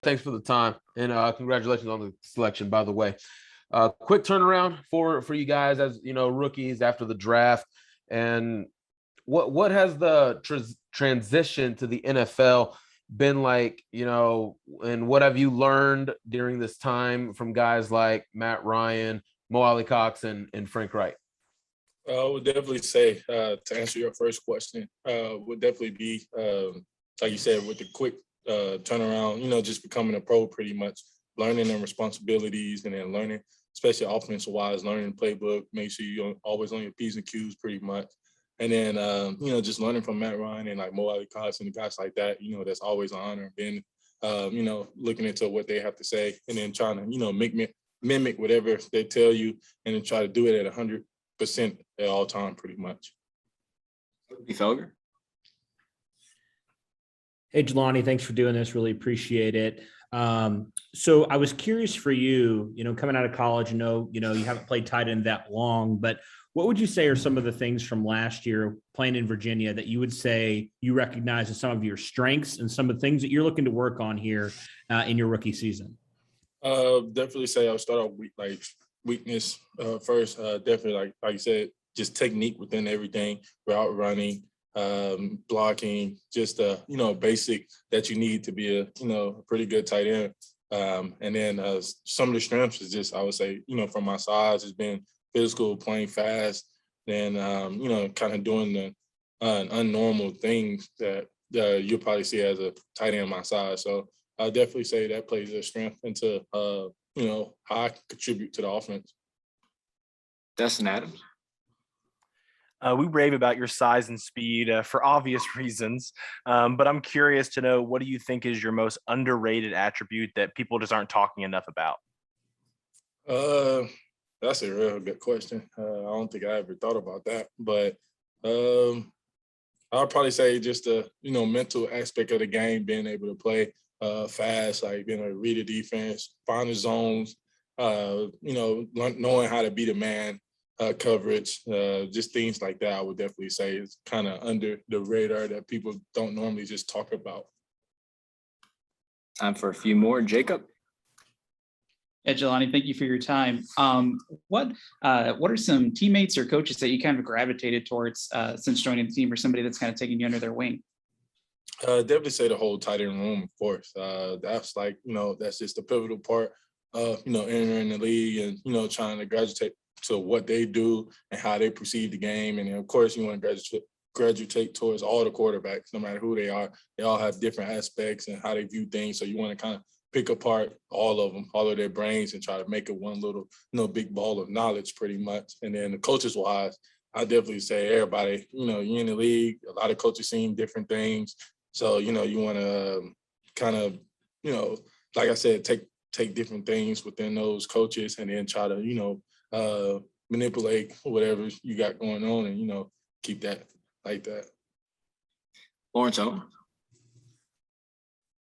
Thanks for the time, and congratulations on the selection, by the way. Quick turnaround for you guys as rookies after the draft, and what has the transition to the NFL been like? And what have you learned during this time from guys like Matt Ryan, Mo Ali Cox, and Frank Wright? I would definitely say, to answer your first question, would definitely be, like you said, with the quick turnaround, just becoming a pro pretty much, learning the responsibilities and then learning, especially offensive-wise, learning the playbook, make sure you're always on your P's and Q's pretty much. And then, just learning from Matt Ryan and like Mo Ali Cox and guys like that, that's always an honor. And then, looking into what they have to say and then trying to, mimic whatever they tell you and then try to do it at 100% at all time, pretty much. Felger. Hey, Jelani, thanks for doing this. Really appreciate it. So I was curious for you, coming out of college, you haven't played tight end that long, but what would you say are some of the things from last year playing in Virginia that you would say you recognize as some of your strengths and some of the things that you're looking to work on here in your rookie season? Definitely say I'll start off with weakness first. Definitely like you said, just technique within everything, route running, blocking, just basic that you need to be a pretty good tight end. And then some of the strengths is just, I would say, from my size, it's been physical, playing fast, then kind of doing the unnormal things that you'll probably see as a tight end my size. So I definitely say that plays a strength into how I contribute to the offense. Dustin Adams. We rave about your size and speed for obvious reasons, but I'm curious to know, what do you think is your most underrated attribute that people just aren't talking enough about? That's a real good question. I don't think I ever thought about that, but I'll probably say just the mental aspect of the game, being able to play fast, like being able to read the defense, find the zones, knowing how to beat a man. Coverage, just things like that, I would definitely say is kind of under the radar that people don't normally just talk about. Time for a few more. Jacob? Yeah, Jelani, thank you for your time. What are some teammates or coaches that you kind of gravitated towards since joining the team, or somebody that's kind of taking you under their wing? Definitely say the whole tight end room, of course. That's that's just the pivotal part of, entering the league and, trying to graduate to what they do and how they perceive the game. And then, of course, you want to graduate towards all the quarterbacks, no matter who they are. They all have different aspects and how they view things. So you want to kind of pick apart all of them, all of their brains, and try to make it one little, big ball of knowledge pretty much. And then the coaches wise, I definitely say everybody, you're in the league, a lot of coaches seeing different things. So, you want to kind of, like I said, take different things within those coaches and then try to, manipulate whatever you got going on and, keep that like that. Lawrence Owen.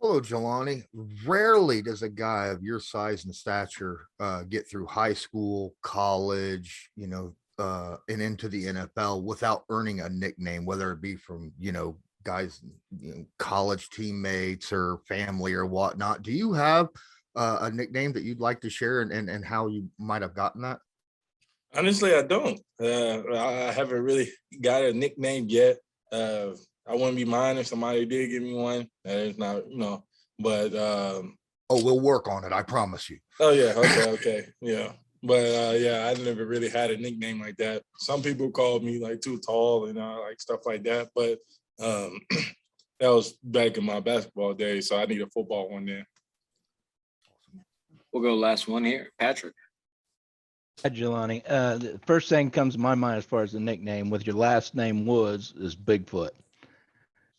Hello, Jelani. Rarely does a guy of your size and stature get through high school, college, and into the NFL without earning a nickname, whether it be from, guys, college teammates or family or whatnot. Do you have a nickname that you'd like to share and how you might have gotten that? Honestly, I don't. I haven't really got a nickname yet. I wouldn't be mine if somebody did give me one. It's not, but. We'll work on it. I promise you. Oh, yeah. Okay. Yeah. But, I never really had a nickname like that. Some people called me like too tall and like stuff like that. But that was back in my basketball days. So I need a football one then. We'll go last one here. Patrick. Hi, Jelani. The first thing comes to my mind as far as the nickname with your last name Woods is Bigfoot.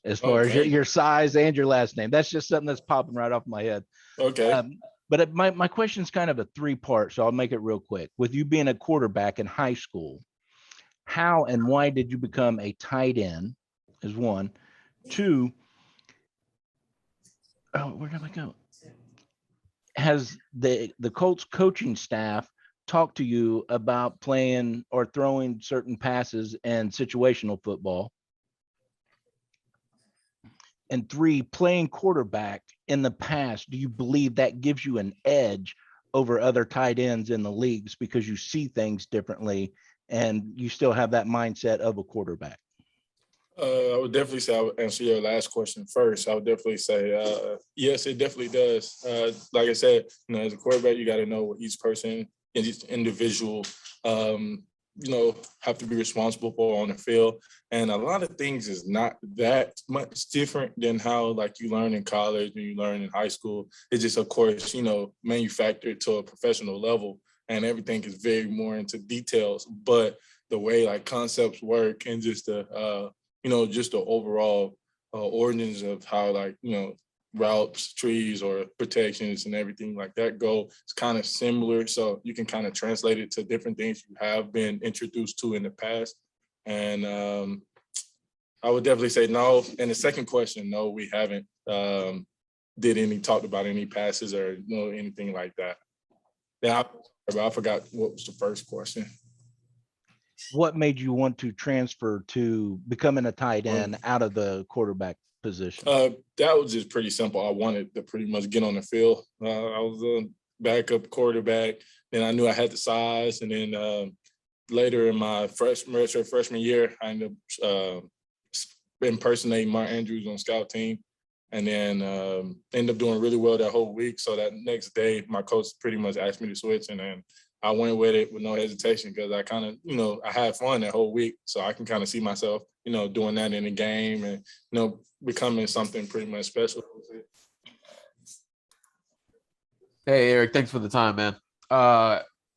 As far as your size and your last name, that's just something that's popping right off my head. Okay. But my question is kind of a three-part, so I'll make it real quick. With you being a quarterback in high school, how and why did you become a tight end? Is one. Two. Oh, where did I go? Has the Colts coaching staff talk to you about playing or throwing certain passes and situational football? And 3, playing quarterback in the past, do you believe that gives you an edge over other tight ends in the leagues because you see things differently and you still have that mindset of a quarterback? I would definitely say, I would answer your last question first. I would definitely say, yes, it definitely does. Like I said, as a quarterback, you got to know what each person, each individual, have to be responsible for on the field. And a lot of things is not that much different than how like you learn in college and you learn in high school. It's just, of course, manufactured to a professional level, and everything is very more into details. But the way like concepts work and just just the overall origins of how routes, trees, or protections and everything like that go, it's kind of similar. So you can kind of translate it to different things you have been introduced to in the past. And I would definitely say no. And the second question, no, we haven't talked about any passes or anything like that. Yeah, I forgot what was the first question. What made you want to transfer to becoming a tight end out of the quarterback position? That was just pretty simple. I wanted to pretty much get on the field. I was a backup quarterback. Then I knew I had the size. And then later in my freshman year, I ended up impersonating Mark Andrews on scout team. And then ended up doing really well that whole week. So that next day, my coach pretty much asked me to switch. And then I went with it with no hesitation because I kind of, I had fun that whole week. So I can kind of see myself, doing that in the game and, becoming something pretty much special. Hey, Eric, thanks for the time, man.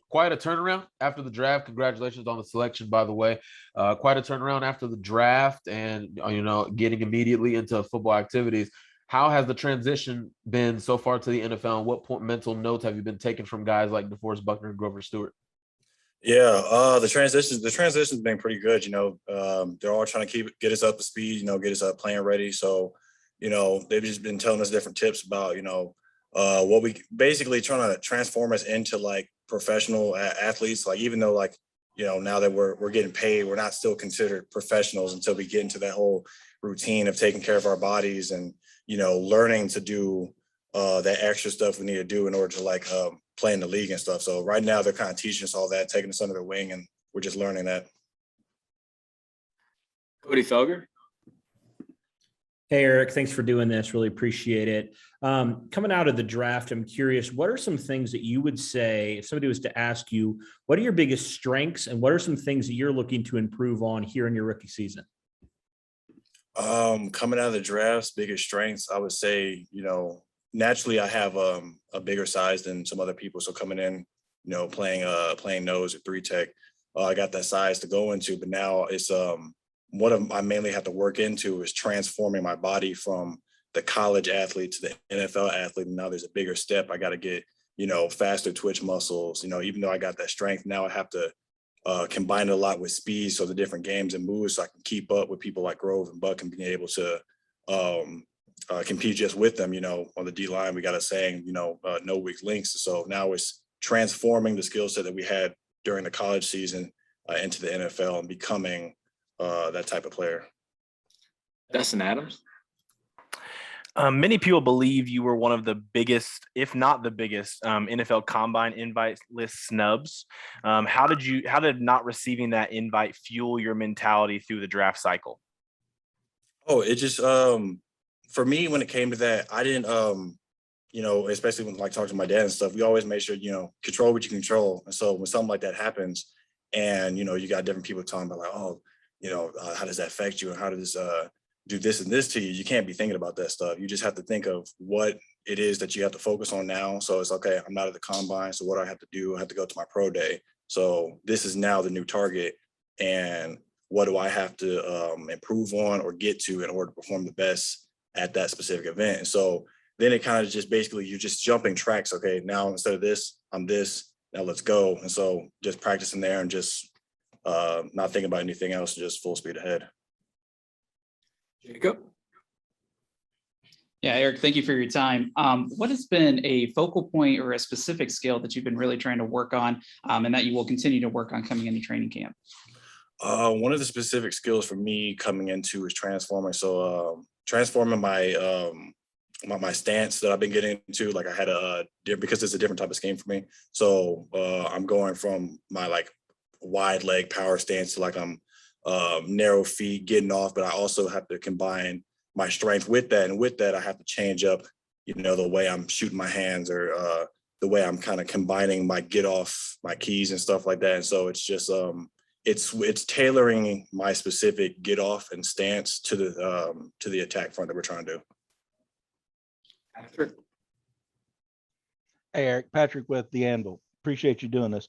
Quite a turnaround after the draft. Congratulations on the selection, by the way. Quite a turnaround after the draft and, getting immediately into football activities. How has the transition been so far to the NFL? And what mental notes have you been taking from guys like DeForest Buckner and Grover Stewart? Yeah, the transition's been pretty good. They're all trying to get us up to speed, get us up playing ready. So, they've just been telling us different tips about, what we basically trying to transform us into like professional athletes. Like, even though now that we're getting paid, we're not still considered professionals until we get into that whole routine of taking care of our bodies and, learning to do that extra stuff we need to do in order to play in the league and stuff. So right now they're kind of teaching us all that, taking us under their wing, and we're just learning that. Cody Felger. Hey, Eric, thanks for doing this. Really appreciate it. Coming out of the draft, I'm curious, what are some things that you would say if somebody was to ask you, what are your biggest strengths and what are some things that you're looking to improve on here in your rookie season? Coming out of the draft's biggest strengths, I would say, naturally I have a bigger size than some other people. So coming in, playing nose or 3 tech, I got that size to go into, but now it's what I mainly have to work into is transforming my body from the college athlete to the NFL athlete. And now there's a bigger step. I got to get, faster twitch muscles, even though I got that strength, now I have to combine it a lot with speed. So the different games and moves, so I can keep up with people like Grove and Buck and being able to compete just with them. On the D line, we got a saying, no weak links. So now it's transforming the skill set that we had during the college season into the NFL and becoming that type of player. Dustin Adams. Many people believe you were one of the biggest, if not the biggest, NFL Combine invite list snubs. How did not receiving that invite fuel your mentality through the draft cycle? Oh, it just for me, when it came to that, I didn't especially when talking to my dad and stuff, we always made sure control what you control. And so when something like that happens, and you got different people talking about how does that affect you and how does do this and this to you, you can't be thinking about that stuff. You just have to think of what it is that you have to focus on now. So it's okay, I'm not at the combine, so what do I have to do? I have to go to my pro day. So this is now the new target, and what do I have to improve on or get to in order to perform the best at that specific event? And so then it kind of just basically, you're just jumping tracks. Okay, now instead of this, I'm this, now let's go. And so just practicing there and just not thinking about anything else, just full speed ahead. Jacob. Yeah, Eric, thank you for your time. What has been a focal point or a specific skill that you've been really trying to work on and that you will continue to work on coming into training camp? One of the specific skills for me coming into is transforming. So transforming my stance that I've been getting into. Like I had because it's a different type of scheme for me. So I'm going from my like wide leg power stance to like I'm narrow feet getting off, but I also have to combine my strength with that. And with that, I have to change up, the way I'm shooting my hands or the way I'm kind of combining my get off, my keys and stuff like that. And so it's just, it's tailoring my specific get off and stance to the attack front that we're trying to do. Patrick? Hey, Eric, Patrick with the Anvil. Appreciate you doing this.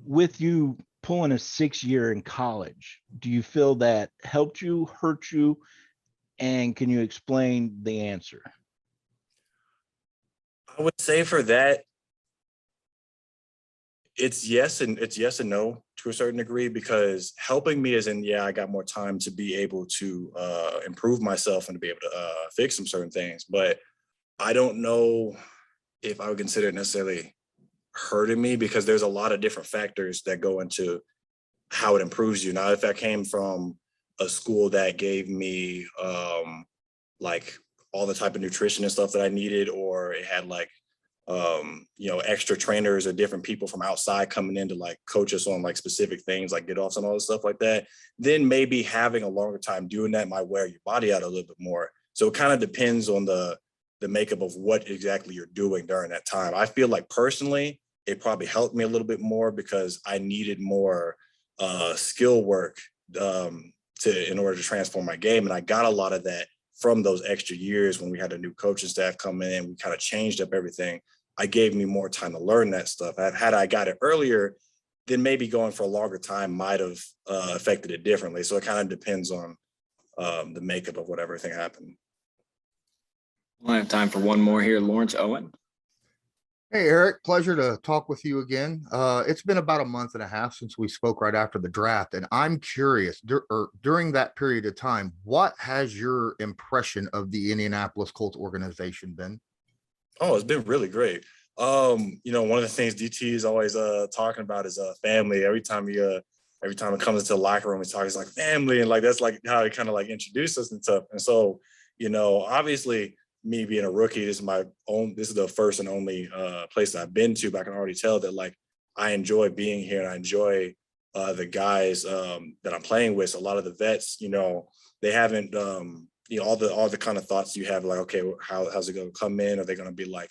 With you pulling a 6-year in college, do you feel that helped you, hurt you? And can you explain the answer? I would say for that, it's yes and no to a certain degree, because helping me is I got more time to be able to improve myself and to be able to fix some certain things. But I don't know if I would consider it necessarily hurting me, because there's a lot of different factors that go into how it improves you. Now, if I came from a school that gave me like all the type of nutrition and stuff that I needed, or it had like extra trainers or different people from outside coming in to like coach us on like specific things like get offs and all this stuff like that, then maybe having a longer time doing that might wear your body out a little bit more. So it kind of depends on the makeup of what exactly you're doing during that time. I feel like personally, it probably helped me a little bit more because I needed more skill work in order to transform my game. And I got a lot of that from those extra years when we had a new coaching staff come in. We kind of changed up everything. I gave me more time to learn that stuff. Had I got it earlier, then maybe going for a longer time might have affected it differently. So it kind of depends on the makeup of what everything happened. We'll have time for one more here. Lawrence Owen. Hey, Eric, pleasure to talk with you again. It's been about a month and a half since we spoke right after the draft, and I'm curious, during that period of time, what has your impression of the Indianapolis Colts organization been? Oh, it's been really great. One of the things DT is always talking about is family. Every time it comes into the locker room, he's like family, and like that's like how he kind of like introduced us and stuff. And so, obviously, me being a rookie, this is the first and only place that I've been to, but I can already tell that like I enjoy being here and I enjoy the guys that I'm playing with. So a lot of the vets, they haven't all the kind of thoughts you have, like, okay, how's it going to come in? Are they going to be like,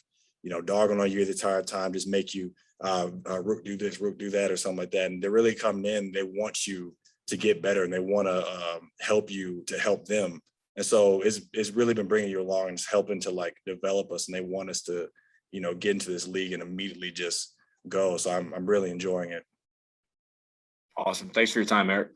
dogging on you the entire time, just make you Rook do this, Rook do that, or something like that? And they're really coming in, they want you to get better and they want to help you to help them. And so it's really been bringing you along and it's helping to like develop us, and they want us to, get into this league and immediately just go. So I'm really enjoying it. Awesome. Thanks for your time, Eric.